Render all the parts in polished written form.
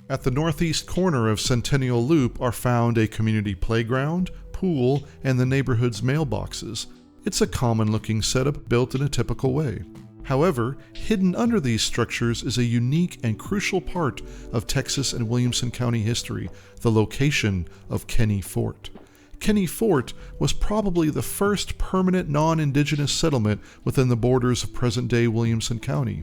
At the northeast corner of Centennial Loop are found a community playground, pool, and the neighborhood's mailboxes. It's a common-looking setup built in a typical way. However, hidden under these structures is a unique and crucial part of Texas and Williamson County history, the location of Kenney Fort. Kenney Fort was probably the first permanent non-indigenous settlement within the borders of present-day Williamson County.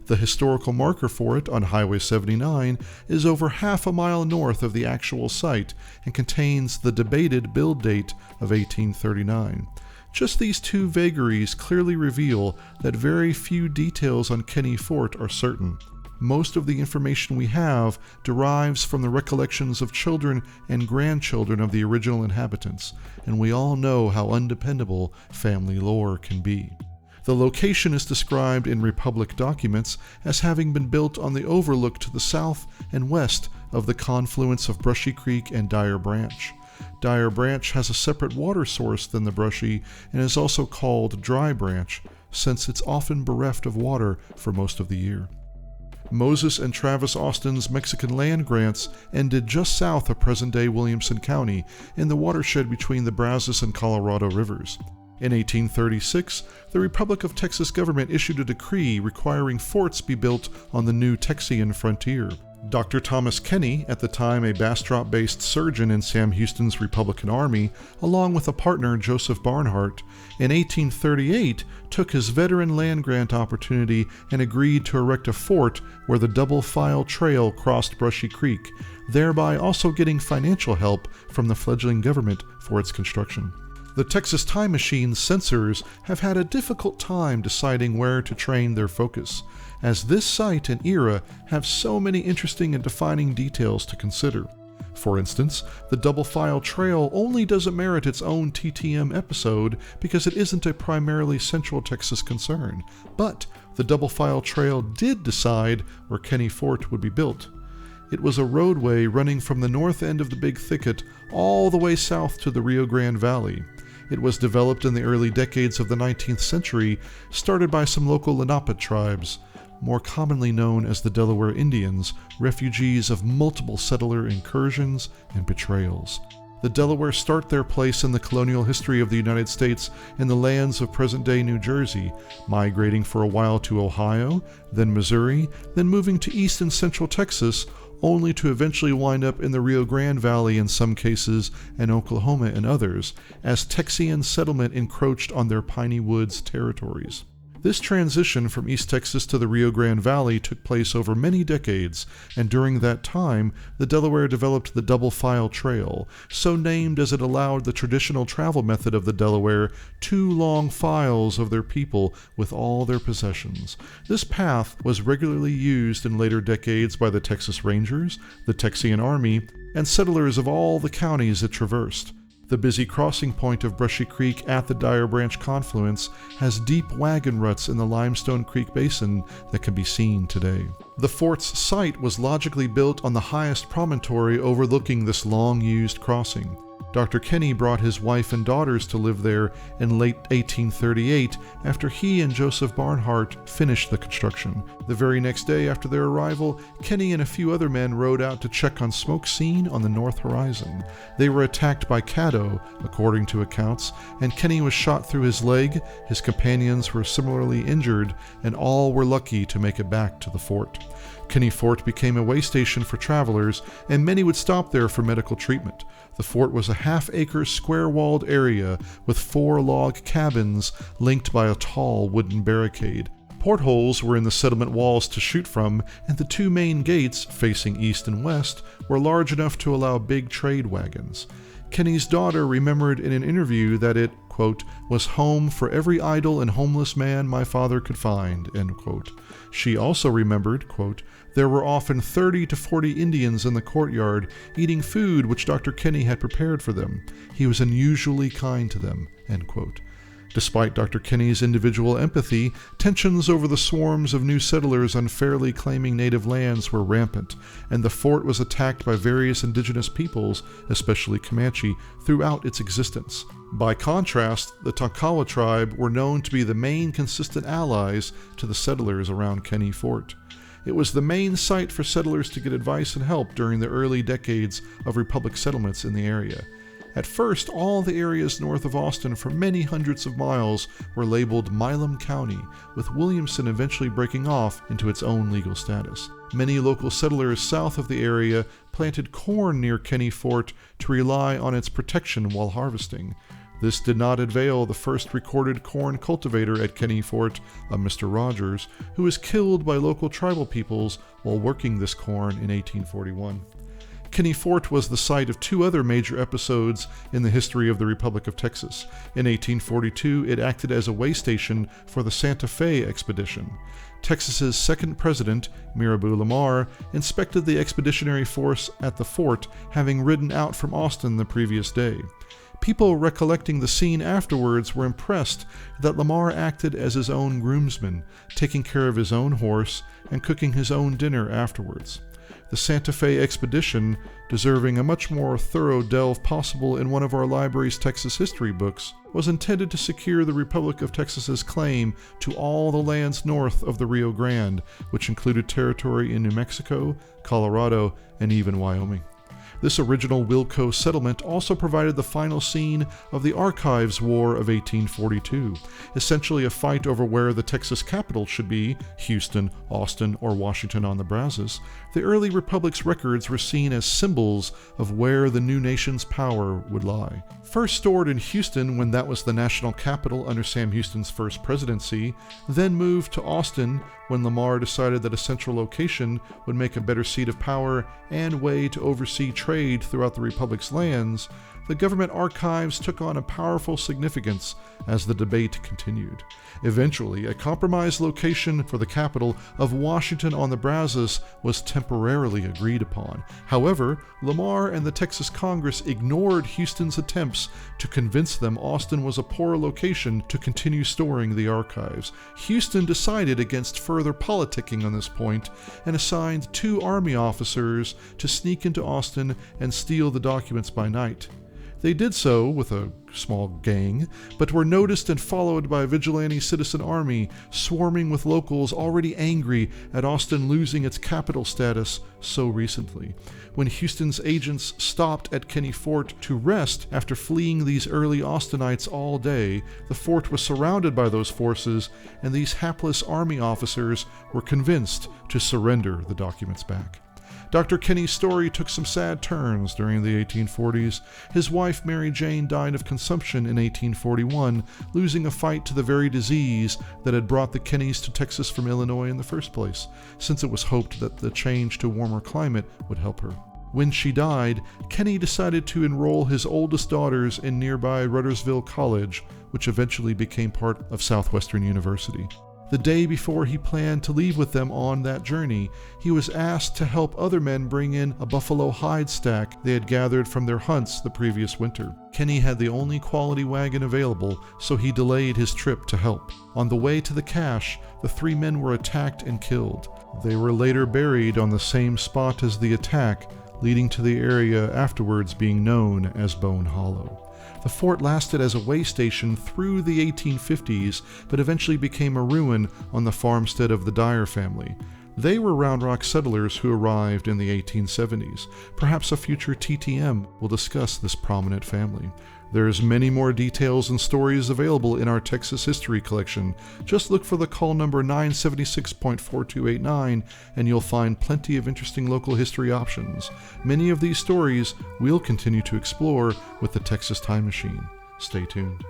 The historical marker for it on Highway 79 is over half a mile north of the actual site and contains the debated build date of 1839. Just these two vagaries clearly reveal that very few details on Kenney Fort are certain. Most of the information we have derives from the recollections of children and grandchildren of the original inhabitants, and we all know how undependable family lore can be. The location is described in Republic documents as having been built on the overlook to the south and west of the confluence of Brushy Creek and Dyer Branch. Dyer Branch has a separate water source than the Brushy and is also called Dry Branch, since it's often bereft of water for most of the year. Moses and Travis Austin's Mexican land grants ended just south of present-day Williamson County in the watershed between the Brazos and Colorado rivers. In 1836, the Republic of Texas government issued a decree requiring forts be built on the new Texian frontier. Dr. Thomas Kenney, at the time a Bastrop-based surgeon in Sam Houston's Republican Army, along with a partner, Joseph Barnhart, in 1838 took his veteran land grant opportunity and agreed to erect a fort where the double-file trail crossed Brushy Creek, thereby also getting financial help from the fledgling government for its construction. The Texas Time Machine's censors have had a difficult time deciding where to train their focus, as this site and era have so many interesting and defining details to consider. For instance, the Double File Trail only doesn't merit its own TTM episode because it isn't a primarily Central Texas concern, but the Double File Trail did decide where Kenney Fort would be built. It was a roadway running from the north end of the Big Thicket all the way south to the Rio Grande Valley. It was developed in the early decades of the 19th century, started by some local Lenape tribes, more commonly known as the Delaware Indians, refugees of multiple settler incursions and betrayals. The Delaware start their place in the colonial history of the United States in the lands of present-day New Jersey, migrating for a while to Ohio, then Missouri, then moving to east and central Texas, only to eventually wind up in the Rio Grande Valley in some cases and Oklahoma in others, as Texian settlement encroached on their Piney Woods territories. This transition from East Texas to the Rio Grande Valley took place over many decades, and during that time, the Delaware developed the Double File Trail, so named as it allowed the traditional travel method of the Delaware 2 long files of their people with all their possessions. This path was regularly used in later decades by the Texas Rangers, the Texian Army, and settlers of all the counties it traversed. The busy crossing point of Brushy Creek at the Dyer Branch confluence has deep wagon ruts in the Limestone Creek Basin that can be seen today. The fort's site was logically built on the highest promontory overlooking this long-used crossing. Dr. Kenney brought his wife and daughters to live there in late 1838 after he and Joseph Barnhart finished the construction. The very next day after their arrival, Kenney and a few other men rode out to check on smoke seen on the north horizon. They were attacked by Caddo, according to accounts, and Kenney was shot through his leg, his companions were similarly injured, and all were lucky to make it back to the fort. Kenney Fort became a way station for travelers, and many would stop there for medical treatment. The fort was a half-acre square-walled area with 4 log cabins linked by a tall wooden barricade. Portholes were in the settlement walls to shoot from, and the 2 main gates, facing east and west, were large enough to allow big trade wagons. Kenney's daughter remembered in an interview that it, quote, was home for every idle and homeless man my father could find, end quote. She also remembered, quote, there were often 30 to 40 Indians in the courtyard eating food which Dr. Kenney had prepared for them. He was unusually kind to them, end quote. Despite Dr. Kenney's individual empathy, tensions over the swarms of new settlers unfairly claiming native lands were rampant, and the fort was attacked by various indigenous peoples, especially Comanche, throughout its existence. By contrast, the Tonkawa tribe were known to be the main consistent allies to the settlers around Kenney Fort. It was the main site for settlers to get advice and help during the early decades of Republic settlements in the area. At first, all the areas north of Austin for many hundreds of miles were labeled Milam County, with Williamson eventually breaking off into its own legal status. Many local settlers south of the area planted corn near Kenney Fort to rely on its protection while harvesting. This did not avail the first recorded corn cultivator at Kenney Fort, a Mr. Rogers, who was killed by local tribal peoples while working this corn in 1841. Kenney Fort was the site of two other major episodes in the history of the Republic of Texas. In 1842, it acted as a way station for the Santa Fe expedition. Texas's second president, Mirabeau Lamar, inspected the expeditionary force at the fort, having ridden out from Austin the previous day. People recollecting the scene afterwards were impressed that Lamar acted as his own groomsman, taking care of his own horse and cooking his own dinner afterwards. The Santa Fe expedition, deserving a much more thorough delve possible in one of our library's Texas history books, was intended to secure the Republic of Texas's claim to all the lands north of the Rio Grande, which included territory in New Mexico, Colorado, and even Wyoming. This original Wilco settlement also provided the final scene of the Archives War of 1842, essentially a fight over where the Texas capital should be, Houston, Austin, or Washington on the Brazos. The early republic's records were seen as symbols of where the new nation's power would lie. First stored in Houston when that was the national capital under Sam Houston's first presidency, then moved to Austin when Lamar decided that a central location would make a better seat of power and way to oversee trade throughout the Republic's lands, the government archives took on a powerful significance as the debate continued. Eventually, a compromise location for the capital of Washington on the Brazos was temporarily agreed upon. However, Lamar and the Texas Congress ignored Houston's attempts to convince them Austin was a poor location to continue storing the archives. Houston decided against further politicking on this point and assigned 2 Army officers to sneak into Austin and steal the documents by night. They did so with a small gang, but were noticed and followed by a vigilante citizen army swarming with locals already angry at Austin losing its capital status so recently. When Houston's agents stopped at Kenney Fort to rest after fleeing these early Austinites all day, the fort was surrounded by those forces, and these hapless army officers were convinced to surrender the documents back. Dr. Kenney's story took some sad turns during the 1840s. His wife, Mary Jane, died of consumption in 1841, losing a fight to the very disease that had brought the Kenneys to Texas from Illinois in the first place, since it was hoped that the change to warmer climate would help her. When she died, Kenney decided to enroll his oldest daughters in nearby Ruddersville College, which eventually became part of Southwestern University. The day before he planned to leave with them on that journey, he was asked to help other men bring in a buffalo hide stack they had gathered from their hunts the previous winter. Kenney had the only quality wagon available, so he delayed his trip to help. On the way to the cache, the 3 men were attacked and killed. They were later buried on the same spot as the attack, leading to the area afterwards being known as Bone Hollow. The fort lasted as a way station through the 1850s, but eventually became a ruin on the farmstead of the Dyer family. They were Round Rock settlers who arrived in the 1870s. Perhaps a future TTM will discuss this prominent family. There's many more details and stories available in our Texas history collection. Just look for the call number 976.4289 and you'll find plenty of interesting local history options. Many of these stories we'll continue to explore with the Texas Time Machine. Stay tuned.